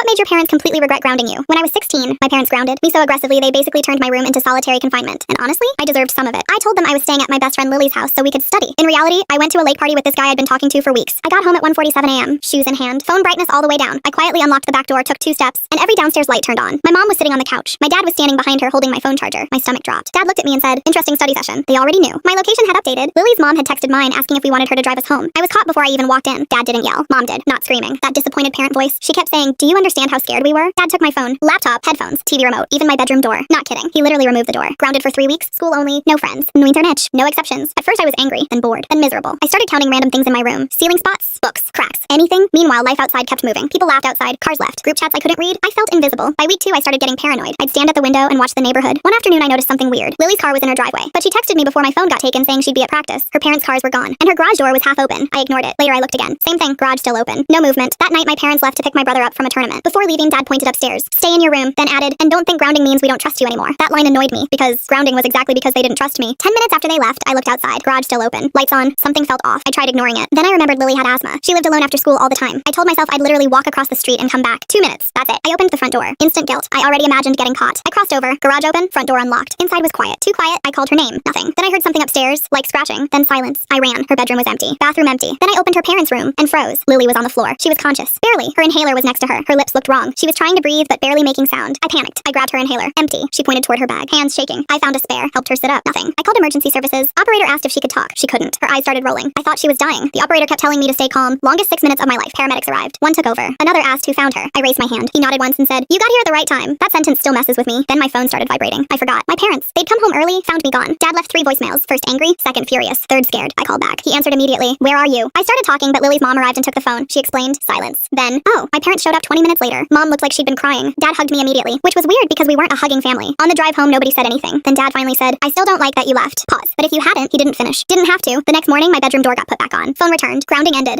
made your parents completely regret grounding you? When I was 16, my parents grounded me so aggressively they basically turned my room into solitary confinement. And honestly, I deserved some of it. I told them I was staying at my best friend Lily's house so we could study. In reality, I went to a lake party with this guy I'd been talking to for weeks. I got home at 1:47 a.m., shoes in hand, phone brightness all the way down. I quietly unlocked the back door, took 2 steps, and every downstairs light turned on. My mom was sitting on the couch. My dad was standing behind her holding my phone charger. My stomach dropped. Dad looked at me and said, "Interesting study session." They already knew. My location had updated. Lily's mom had texted mine asking if we wanted her to drive us home. I was caught before I even walked in. Dad didn't yell. Mom did, not screaming. That disappointed parent voice. She kept saying, "Do you understand how scared we were?" Dad took my phone, laptop, headphones, TV remote, even my bedroom door. Not kidding. He literally removed the door. Grounded for 3 weeks, school only, no friends. No internet, no exceptions. At first I was angry, then bored, then miserable. I started counting random things in my room. Ceiling spots, books, cracks, anything. Meanwhile, life outside kept moving. People laughed outside, cars left, group chats I couldn't read. I felt invisible. By week 2, I started getting paranoid. I'd stand at the window and watch the neighborhood. One afternoon I noticed something weird. Lily's car was in her driveway, but she texted me before my phone got taken saying she'd be at practice. Her parents' cars were gone, and her garage door was half open. I ignored it. Later I looked again. Same thing, garage still open. No movement. That night my parents left to pick my brother up from a tournament. Before leaving, Dad pointed upstairs. "Stay in your room," then added, "And don't think grounding means we don't trust you anymore." That line annoyed me, because grounding was exactly because they didn't trust me. 10 minutes after they left, I looked outside. Garage still open. Lights on. Something felt off. I tried ignoring it. Then I remembered Lily had asthma. She lived alone after school all the time. I told myself I'd literally walk across the street and come back. 2 minutes. That's it. I opened the front door. Instant guilt. I already imagined getting caught. I crossed over. Garage open. Front door unlocked. Inside was quiet. Too quiet. I called her name. Nothing. Then I heard something upstairs, like scratching. Then silence. I ran. Her bedroom was empty. Bathroom empty. Then I opened her parents' room and froze. Lily was on the floor. She was conscious. Barely. Her inhaler was next to her. Her lips looked wrong. She was trying to breathe, but barely making sound. I panicked. I grabbed her inhaler. Empty. She pointed toward her bag. Hands shaking. I found a spare. Helped her sit up. Nothing. I called emergency services. Operator asked if she could talk. She couldn't. Her eyes started rolling. I thought she was dying. The operator kept telling me to stay calm. Longest 6 minutes of my life. Paramedics arrived. One took over. Another asked who found her. I raised my hand. He nodded once and said, "You got here at the right time." That sentence still messes with me. Then my phone started vibrating. I forgot. My parents. They'd come home early, found me gone. Dad left 3 voicemails. First angry, second furious, third scared. I called back. He answered immediately. "Where are you?" I started talking, but Lily's mom arrived and took the phone. She explained. Silence. Then, my parents showed up 20 minutes later. Mom looked like she'd been crying. Dad hugged me immediately, which was weird because we weren't a hugging family. On the drive home, nobody said anything. Then Dad finally said, "I still don't like that you left." Pause. But if you hadn't, he didn't finish. Didn't have to. The next morning, my bedroom door got put back on. Phone returned. Grounding ended.